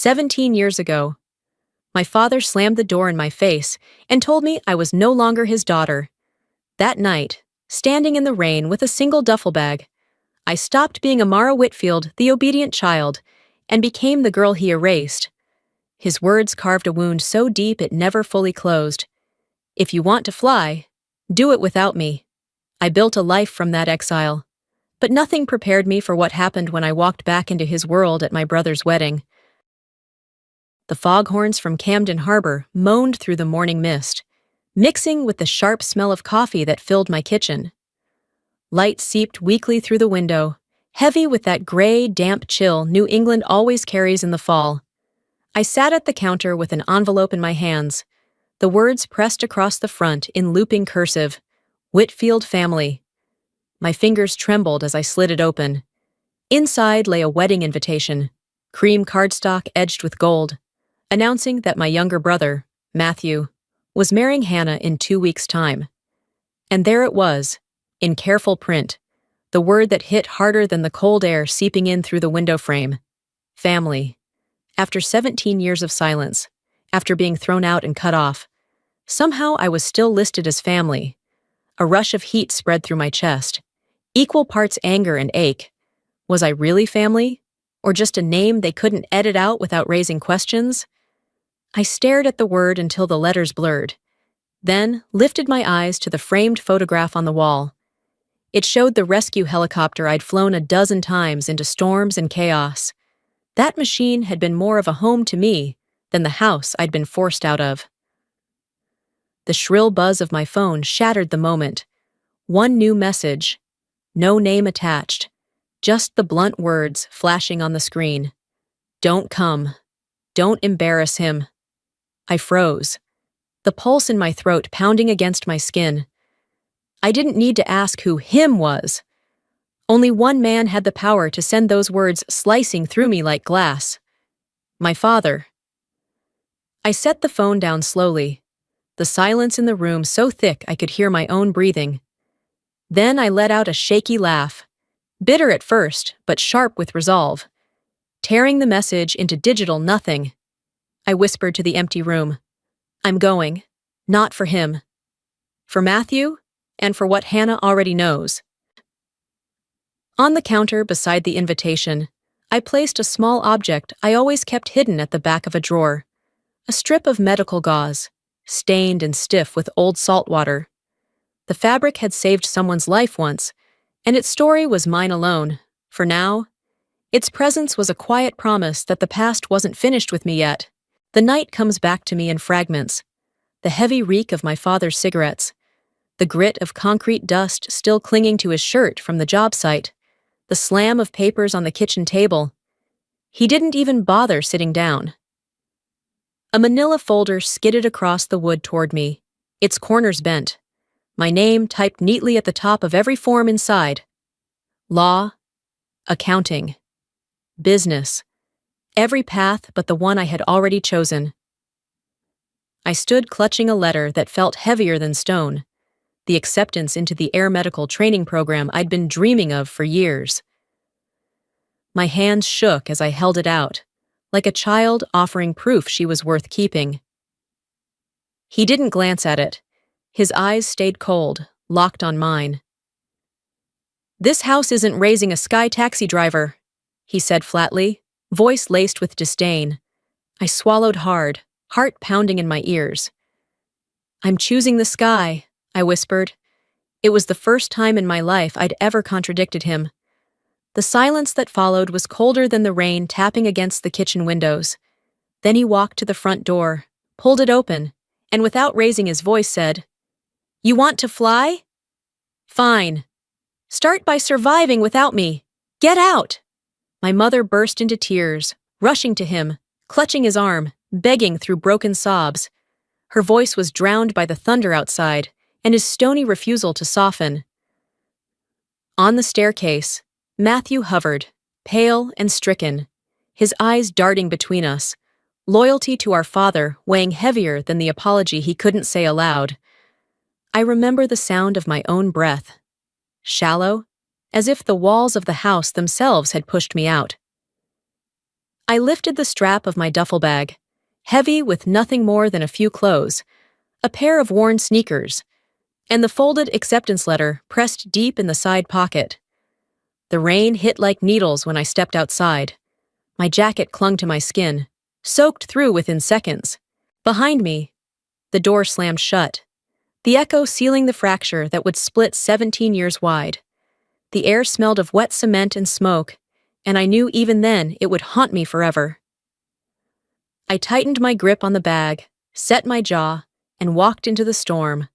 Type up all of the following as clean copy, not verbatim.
17 years ago, my father slammed the door in my face and told me I was no longer his daughter. That night, standing in the rain with a single duffel bag, I stopped being Amara Whitfield, the obedient child, and became the girl he erased. His words carved a wound so deep it never fully closed. If you want to fly, do it without me. I built a life from that exile. But nothing prepared me for what happened when I walked back into his world at my brother's wedding. The foghorns from Camden Harbor moaned through the morning mist, mixing with the sharp smell of coffee that filled my kitchen. Light seeped weakly through the window, heavy with that gray, damp chill New England always carries in the fall. I sat at the counter with an envelope in my hands, the words pressed across the front in looping cursive, Whitfield family. My fingers trembled as I slid it open. Inside lay a wedding invitation, cream cardstock edged with gold, announcing that my younger brother, Matthew, was marrying Hannah in 2 weeks' time. And there it was, in careful print, the word that hit harder than the cold air seeping in through the window frame. Family. After 17 years of silence, after being thrown out and cut off, somehow I was still listed as family. A rush of heat spread through my chest. Equal parts anger and ache. Was I really family? Or just a name they couldn't edit out without raising questions? I stared at the word until the letters blurred, then lifted my eyes to the framed photograph on the wall. It showed the rescue helicopter I'd flown a dozen times into storms and chaos. That machine had been more of a home to me than the house I'd been forced out of. The shrill buzz of my phone shattered the moment. One new message. No name attached, just the blunt words flashing on the screen. Don't come. Don't embarrass him. I froze, the pulse in my throat pounding against my skin. I didn't need to ask who him was. Only one man had the power to send those words slicing through me like glass. My father. I set the phone down slowly, the silence in the room so thick I could hear my own breathing. Then I let out a shaky laugh, bitter at first, but sharp with resolve. Tearing the message into digital nothing, I whispered to the empty room, I'm going, not for him. For Matthew, and for what Hannah already knows. On the counter beside the invitation, I placed a small object I always kept hidden at the back of a drawer, a strip of medical gauze, stained and stiff with old salt water. The fabric had saved someone's life once, and its story was mine alone, for now. Its presence was a quiet promise that the past wasn't finished with me yet. The night comes back to me in fragments. The heavy reek of my father's cigarettes, the grit of concrete dust still clinging to his shirt from the job site, the slam of papers on the kitchen table. He didn't even bother sitting down. A manila folder skidded across the wood toward me, its corners bent. My name typed neatly at the top of every form inside. Law, accounting, business, every path but the one I had already chosen. I stood clutching a letter that felt heavier than stone, the acceptance into the air medical training program I'd been dreaming of for years. My hands shook as I held it out, like a child offering proof she was worth keeping. He didn't glance at it. His eyes stayed cold, locked on mine. This house isn't raising a sky taxi driver, he said flatly, voice laced with disdain. I swallowed hard, heart pounding in my ears. I'm choosing the sky, I whispered. It was the first time in my life I'd ever contradicted him. The silence that followed was colder than the rain tapping against the kitchen windows. Then he walked to the front door, pulled it open, and without raising his voice said, You want to fly? Fine. Start by surviving without me. Get out! My mother burst into tears, rushing to him, clutching his arm, begging through broken sobs. Her voice was drowned by the thunder outside and his stony refusal to soften. On the staircase, Matthew hovered, pale and stricken, his eyes darting between us, loyalty to our father weighing heavier than the apology he couldn't say aloud. I remember the sound of my own breath, shallow, as if the walls of the house themselves had pushed me out. I lifted the strap of my duffel bag, heavy with nothing more than a few clothes, a pair of worn sneakers, and the folded acceptance letter pressed deep in the side pocket. The rain hit like needles when I stepped outside. My jacket clung to my skin, soaked through within seconds. Behind me, the door slammed shut, the echo sealing the fracture that would split 17 years wide. The air smelled of wet cement and smoke, and I knew even then it would haunt me forever. I tightened my grip on the bag, set my jaw, and walked into the storm.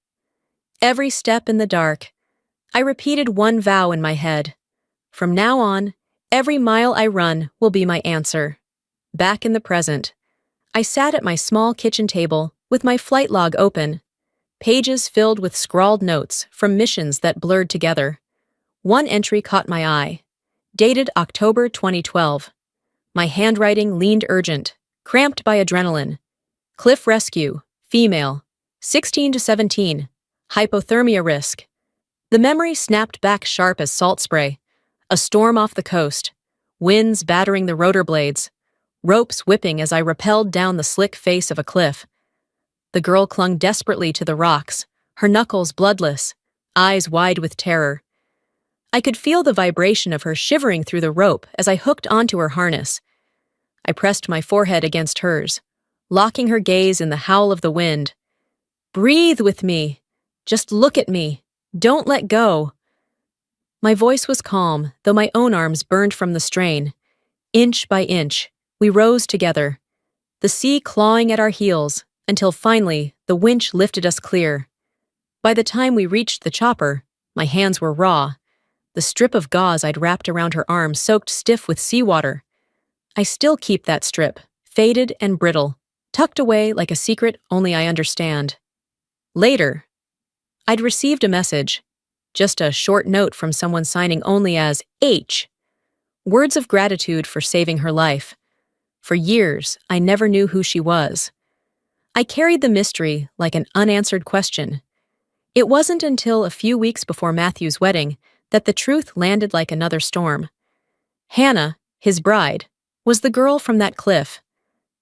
Every step in the dark, I repeated one vow in my head. From now on, every mile I run will be my answer. Back in the present, I sat at my small kitchen table with my flight log open, pages filled with scrawled notes from missions that blurred together. One entry caught my eye, dated October 2012. My handwriting leaned urgent, cramped by adrenaline. Cliff rescue, female, 16 to 17, hypothermia risk. The memory snapped back sharp as salt spray. A storm off the coast, winds battering the rotor blades, ropes whipping as I rappelled down the slick face of a cliff. The girl clung desperately to the rocks, her knuckles bloodless, eyes wide with terror. I could feel the vibration of her shivering through the rope as I hooked onto her harness. I pressed my forehead against hers, locking her gaze in the howl of the wind. "Breathe with me. Just look at me. Don't let go." My voice was calm, though my own arms burned from the strain. Inch by inch, we rose together, the sea clawing at our heels, until finally the winch lifted us clear. By the time we reached the chopper, my hands were raw, the strip of gauze I'd wrapped around her arm soaked stiff with seawater. I still keep that strip, faded and brittle, tucked away like a secret only I understand. Later, I'd received a message, just a short note from someone signing only as H. Words of gratitude for saving her life. For years, I never knew who she was. I carried the mystery like an unanswered question. It wasn't until a few weeks before Matthew's wedding that the truth landed like another storm. Hannah, his bride, was the girl from that cliff.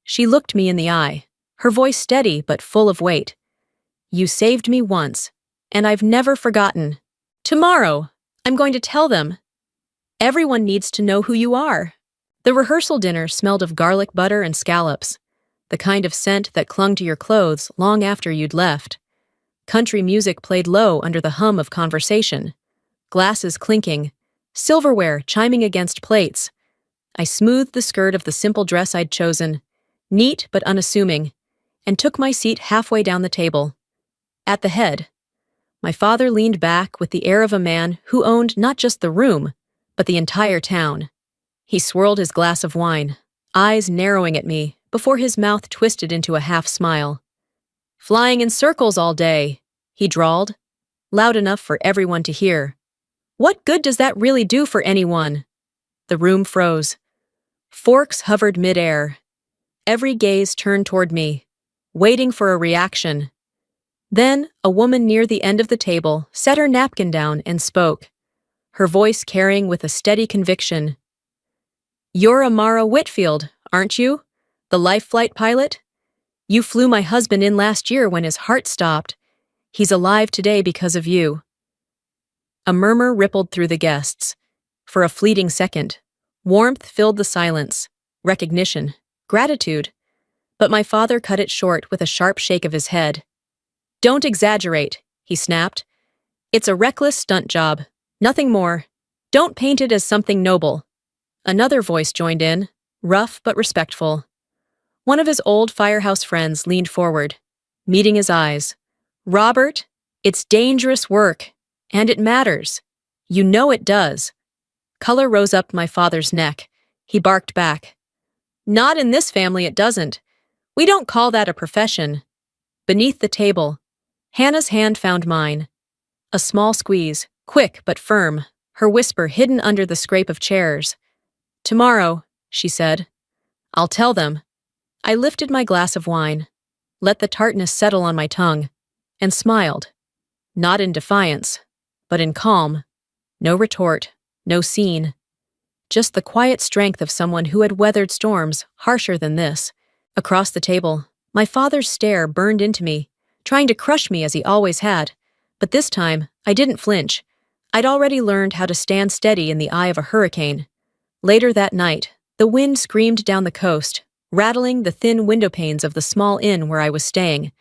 She looked me in the eye, her voice steady but full of weight. "You saved me once, and I've never forgotten. Tomorrow, I'm going to tell them. Everyone needs to know who you are." The rehearsal dinner smelled of garlic butter and scallops, the kind of scent that clung to your clothes long after you'd left. Country music played low under the hum of conversation, glasses clinking, silverware chiming against plates. I smoothed the skirt of the simple dress I'd chosen, neat but unassuming, and took my seat halfway down the table. At the head, my father leaned back with the air of a man who owned not just the room, but the entire town. He swirled his glass of wine, eyes narrowing at me before his mouth twisted into a half smile. "Flying in circles all day," he drawled, loud enough for everyone to hear. "What good does that really do for anyone?" The room froze. Forks hovered midair. Every gaze turned toward me, waiting for a reaction. Then, a woman near the end of the table set her napkin down and spoke, her voice carrying with a steady conviction. "You're Amara Whitfield, aren't you? The life flight pilot? You flew my husband in last year when his heart stopped. He's alive today because of you." A murmur rippled through the guests. For a fleeting second, warmth filled the silence, recognition, gratitude. But my father cut it short with a sharp shake of his head. "Don't exaggerate," he snapped. "It's a reckless stunt job, nothing more. Don't paint it as something noble." Another voice joined in, rough but respectful. One of his old firehouse friends leaned forward, meeting his eyes. "Robert, it's dangerous work, and it matters. You know it does." Color rose up my father's neck. He barked back. "Not in this family it doesn't. We don't call that a profession." Beneath the table, Hannah's hand found mine. A small squeeze, quick but firm, her whisper hidden under the scrape of chairs. "Tomorrow," she said. "I'll tell them." I lifted my glass of wine, let the tartness settle on my tongue, and smiled. Not in defiance, but in calm. No retort, no scene. just the quiet strength of someone who had weathered storms harsher than this. Across the table, my father's stare burned into me, trying to crush me as he always had. But this time, I didn't flinch. I'd already learned how to stand steady in the eye of a hurricane. Later that night, the wind screamed down the coast, rattling the thin window panes of the small inn where I was staying.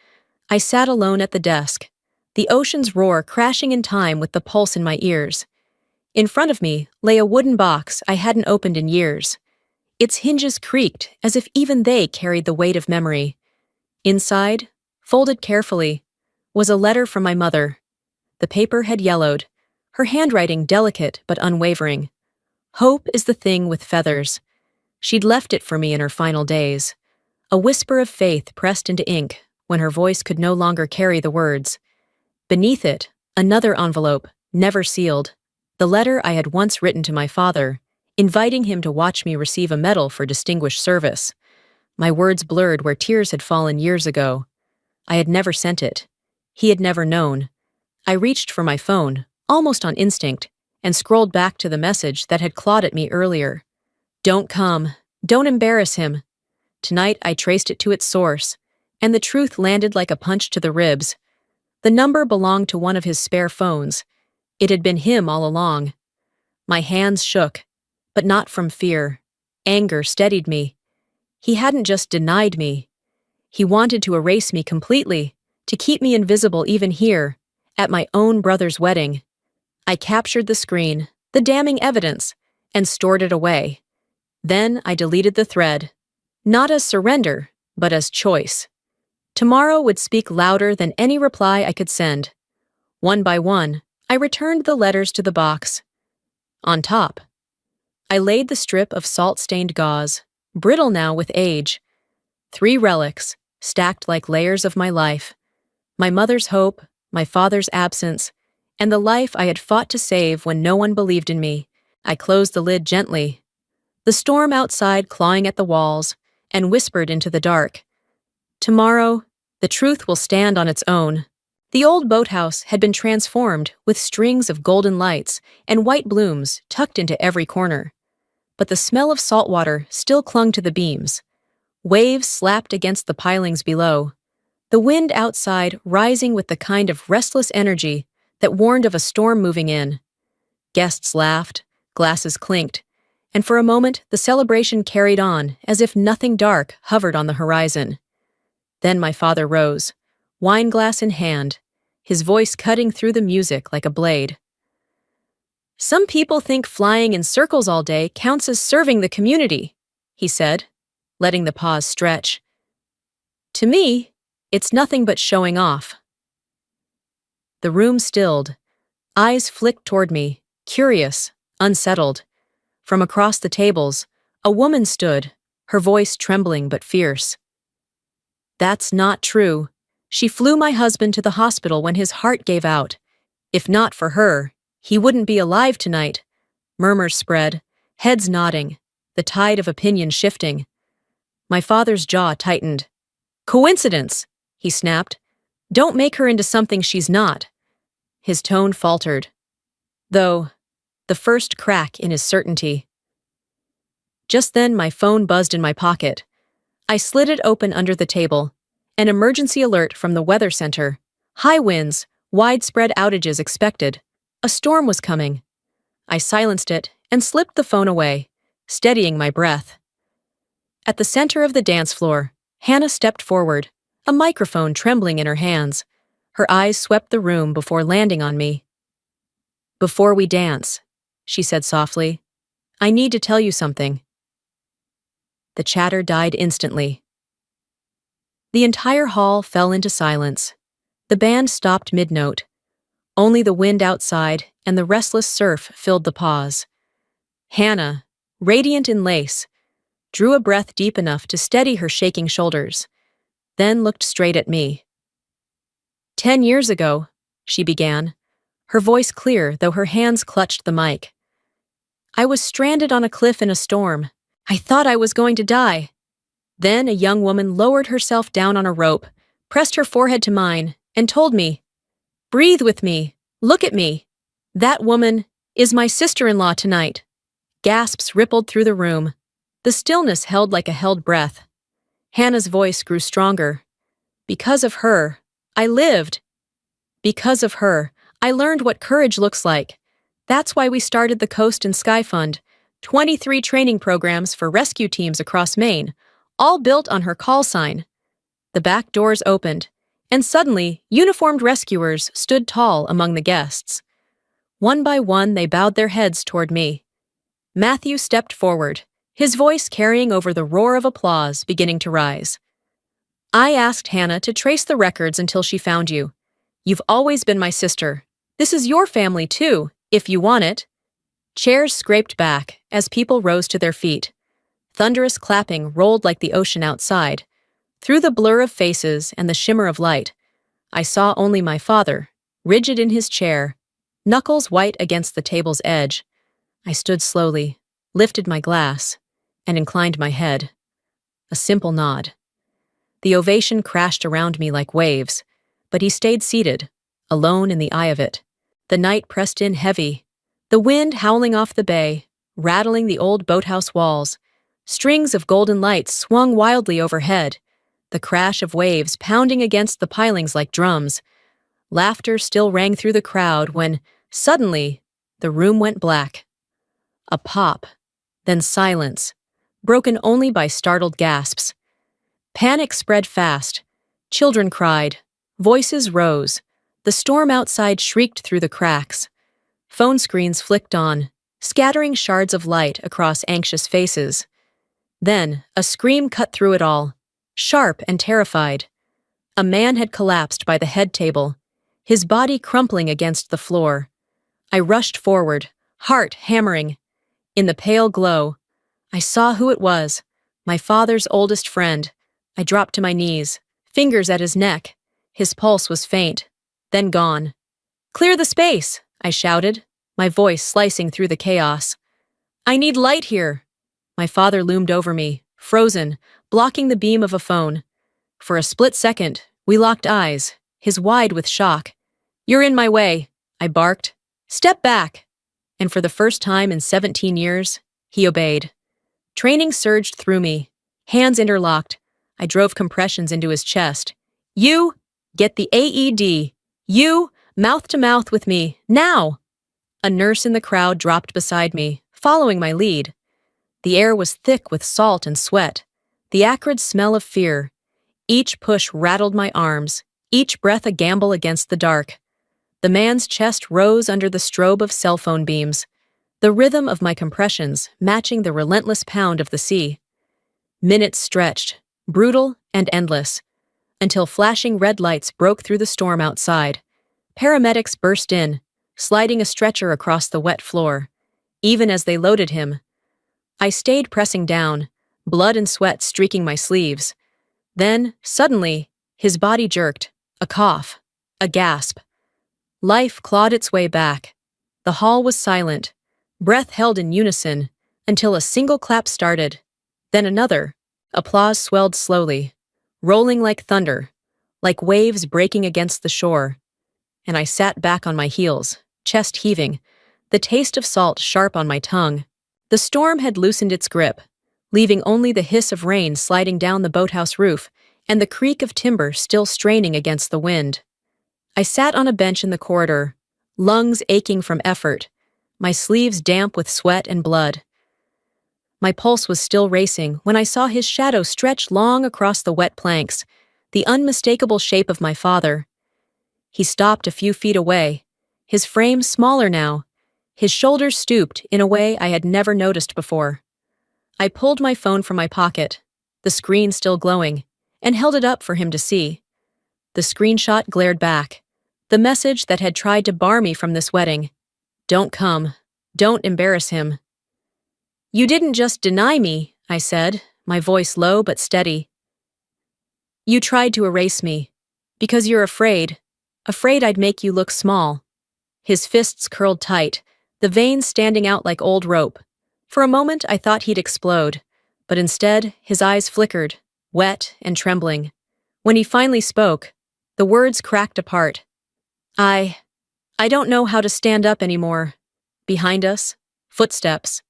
I sat alone at the desk, the ocean's roar crashing in time with the pulse in my ears. In front of me lay a wooden box I hadn't opened in years. Its hinges creaked as if even they carried the weight of memory. Inside, folded carefully, was a letter from my mother. The paper had yellowed, her handwriting delicate but unwavering. Hope is the thing with feathers. She'd left it for me in her final days. A whisper of faith pressed into ink when her voice could no longer carry the words. Beneath it, another envelope, never sealed. The letter I had once written to my father, inviting him to watch me receive a medal for distinguished service. My words blurred where tears had fallen years ago. I had never sent it. He had never known. I reached for my phone, almost on instinct, and scrolled back to the message that had clawed at me earlier. Don't come. Don't embarrass him. Tonight I traced it to its source, and the truth landed like a punch to the ribs. The number belonged to one of his spare phones. It had been him all along. My hands shook, but not from fear. Anger steadied me. He hadn't just denied me. He wanted to erase me completely, to keep me invisible even here, at my own brother's wedding. I captured the screen, the damning evidence, and stored it away. Then I deleted the thread, not as surrender, but as choice. Tomorrow would speak louder than any reply I could send. One by one, I returned the letters to the box. On top, I laid the strip of salt-stained gauze, brittle now with age. 3 relics, stacked like layers of my life. My mother's hope, my father's absence, and the life I had fought to save when no one believed in me. I closed the lid gently, the storm outside clawing at the walls, and whispered into the dark. Tomorrow, the truth will stand on its own. The old boathouse had been transformed with strings of golden lights and white blooms tucked into every corner. But the smell of salt water still clung to the beams. Waves slapped against the pilings below, the wind outside rising with the kind of restless energy that warned of a storm moving in. Guests laughed, glasses clinked, and for a moment the celebration carried on as if nothing dark hovered on the horizon. Then my father rose, wineglass in hand, his voice cutting through the music like a blade. Some people think flying in circles all day counts as serving the community, he said, letting the pause stretch. To me, it's nothing but showing off. The room stilled. Eyes flicked toward me, curious, unsettled. From across the tables, a woman stood, her voice trembling but fierce. That's not true. She flew my husband to the hospital when his heart gave out. If not for her, he wouldn't be alive tonight. Murmurs spread, heads nodding, the tide of opinion shifting. My father's jaw tightened. Coincidence, he snapped. Don't make her into something she's not. His tone faltered, though the first crack in his certainty. Just then my phone buzzed in my pocket. I slid it open under the table. An emergency alert from the weather center. High winds, widespread outages expected. A storm was coming. I silenced it and slipped the phone away, steadying my breath. At the center of the dance floor, Hannah stepped forward, a microphone trembling in her hands. Her eyes swept the room before landing on me. Before we dance, she said softly, I need to tell you something. The chatter died instantly. The entire hall fell into silence. The band stopped mid-note. Only the wind outside and the restless surf filled the pause. Hannah, radiant in lace, drew a breath deep enough to steady her shaking shoulders, then looked straight at me. 10 years ago, she began, her voice clear though her hands clutched the mic. I was stranded on a cliff in a storm. I thought I was going to die. Then a young woman lowered herself down on a rope, pressed her forehead to mine, and told me, breathe with me, look at me. That woman is my sister-in-law tonight. Gasps rippled through the room. The stillness held like a held breath. Hannah's voice grew stronger. Because of her, I lived. Because of her, I learned what courage looks like. That's why we started the Coast and Sky Fund, 23 training programs for rescue teams across Maine, all built on her call sign. The back doors opened, and suddenly, uniformed rescuers stood tall among the guests. One by one, they bowed their heads toward me. Matthew stepped forward, his voice carrying over the roar of applause beginning to rise. I asked Hannah to trace the records until she found you. You've always been my sister. This is your family, too, if you want it. Chairs scraped back as people rose to their feet. Thunderous clapping rolled like the ocean outside. Through the blur of faces and the shimmer of light, I saw only my father, rigid in his chair, knuckles white against the table's edge. I stood slowly, lifted my glass, and inclined my head. A simple nod. The ovation crashed around me like waves, but he stayed seated, alone in the eye of it. The night pressed in heavy, the wind howling off the bay, rattling the old boathouse walls. Strings of golden lights swung wildly overhead, the crash of waves pounding against the pilings like drums. Laughter still rang through the crowd when, suddenly, the room went black. A pop, then silence, broken only by startled gasps. Panic spread fast. Children cried. Voices rose. The storm outside shrieked through the cracks. Phone screens flicked on, scattering shards of light across anxious faces. Then, a scream cut through it all, sharp and terrified. A man had collapsed by the head table, his body crumpling against the floor. I rushed forward, heart hammering. In the pale glow, I saw who it was, my father's oldest friend. I dropped to my knees, fingers at his neck. His pulse was faint, then gone. "Clear the space!" I shouted, my voice slicing through the chaos. "I need light here!" My father loomed over me, frozen, blocking the beam of a phone. For a split second, we locked eyes, his wide with shock. "You're in my way," I barked. "Step back!" And for the first time in 17 years, he obeyed. Training surged through me, hands interlocked. I drove compressions into his chest. "You, get the AED. You, mouth to mouth with me, now!" A nurse in the crowd dropped beside me, following my lead. The air was thick with salt and sweat, the acrid smell of fear. Each push rattled my arms, each breath a gamble against the dark. The man's chest rose under the strobe of cell phone beams, the rhythm of my compressions matching the relentless pound of the sea. Minutes stretched, brutal and endless, until flashing red lights broke through the storm outside. Paramedics burst in, sliding a stretcher across the wet floor. Even as they loaded him, I stayed pressing down, blood and sweat streaking my sleeves. Then, suddenly, his body jerked, a cough, a gasp. Life clawed its way back. The hall was silent, breath held in unison, until a single clap started. Then another. Applause swelled slowly, rolling like thunder, like waves breaking against the shore. And I sat back on my heels, chest heaving, the taste of salt sharp on my tongue. The storm had loosened its grip, leaving only the hiss of rain sliding down the boathouse roof and the creak of timber still straining against the wind. I sat on a bench in the corridor, lungs aching from effort, my sleeves damp with sweat and blood. My pulse was still racing when I saw his shadow stretch long across the wet planks, the unmistakable shape of my father. He stopped a few feet away, his frame smaller now, his shoulders stooped in a way I had never noticed before. I pulled my phone from my pocket, the screen still glowing, and held it up for him to see. The screenshot glared back, the message that had tried to bar me from this wedding. "Don't come. Don't embarrass him." "You didn't just deny me," I said, my voice low but steady. "You tried to erase me, because you're afraid I'd make you look small." His fists curled tight, the veins standing out like old rope. For a moment I thought he'd explode, but instead his eyes flickered, wet and trembling. When he finally spoke, the words cracked apart. I don't know how to stand up anymore." Behind us, footsteps.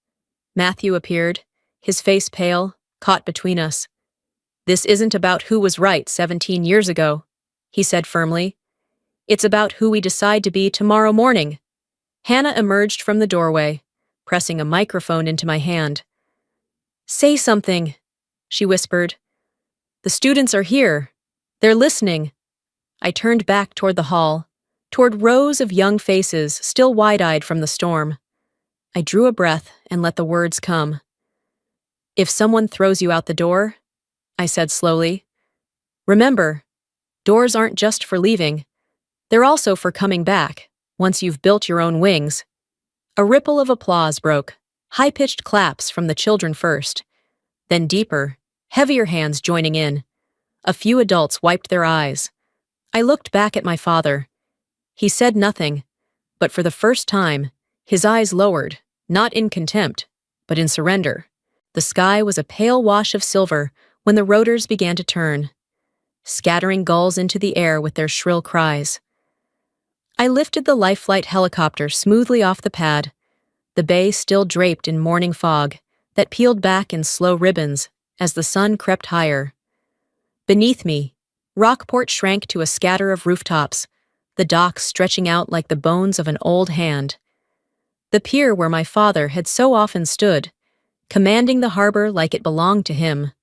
Matthew appeared, his face pale, caught between us. "This isn't about who was right 17 years ago," he said firmly. "It's about who we decide to be tomorrow morning." Hannah emerged from the doorway, pressing a microphone into my hand. "Say something," she whispered. "The students are here. They're listening." I turned back toward the hall, toward rows of young faces still wide-eyed from the storm. I drew a breath and let the words come. "If someone throws you out the door," I said slowly, "remember, doors aren't just for leaving. They're also for coming back, once you've built your own wings." A ripple of applause broke, high-pitched claps from the children first, then deeper, heavier hands joining in. A few adults wiped their eyes. I looked back at my father. He said nothing, but for the first time, his eyes lowered, not in contempt, but in surrender. The sky was a pale wash of silver when the rotors began to turn, scattering gulls into the air with their shrill cries. I lifted the life flight helicopter smoothly off the pad, the bay still draped in morning fog that peeled back in slow ribbons as the sun crept higher. Beneath me, Rockport shrank to a scatter of rooftops, the docks stretching out like the bones of an old hand. The pier where my father had so often stood, commanding the harbor like it belonged to him,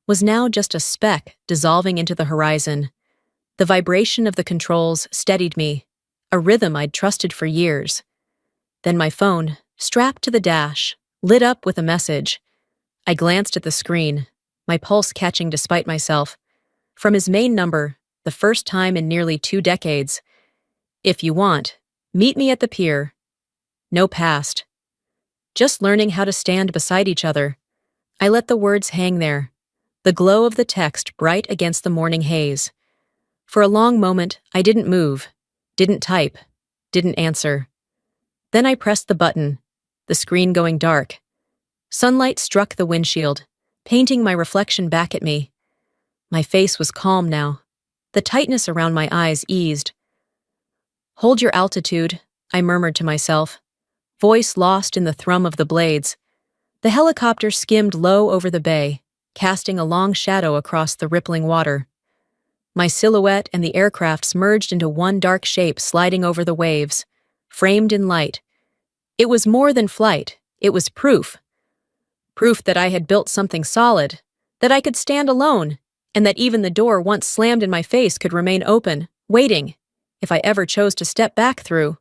was now just a speck dissolving into the horizon. The vibration of the controls steadied me, a rhythm I'd trusted for years. Then my phone, strapped to the dash, lit up with a message. I glanced at the screen, my pulse catching despite myself. From his main number, the first time in nearly 2 decades. "If you want, meet me at the pier." No past. Just learning how to stand beside each other. I let the words hang there, the glow of the text bright against the morning haze. For a long moment, I didn't move, didn't type, didn't answer. Then I pressed the button, the screen going dark. Sunlight struck the windshield, painting my reflection back at me. My face was calm now. The tightness around my eyes eased. "Hold your altitude," I murmured to myself, voice lost in the thrum of the blades. The helicopter skimmed low over the bay, casting a long shadow across the rippling water. My silhouette and the aircraft merged into one dark shape sliding over the waves, framed in light. It was more than flight, it was proof. Proof that I had built something solid, that I could stand alone, and that even the door once slammed in my face could remain open, waiting, if I ever chose to step back through.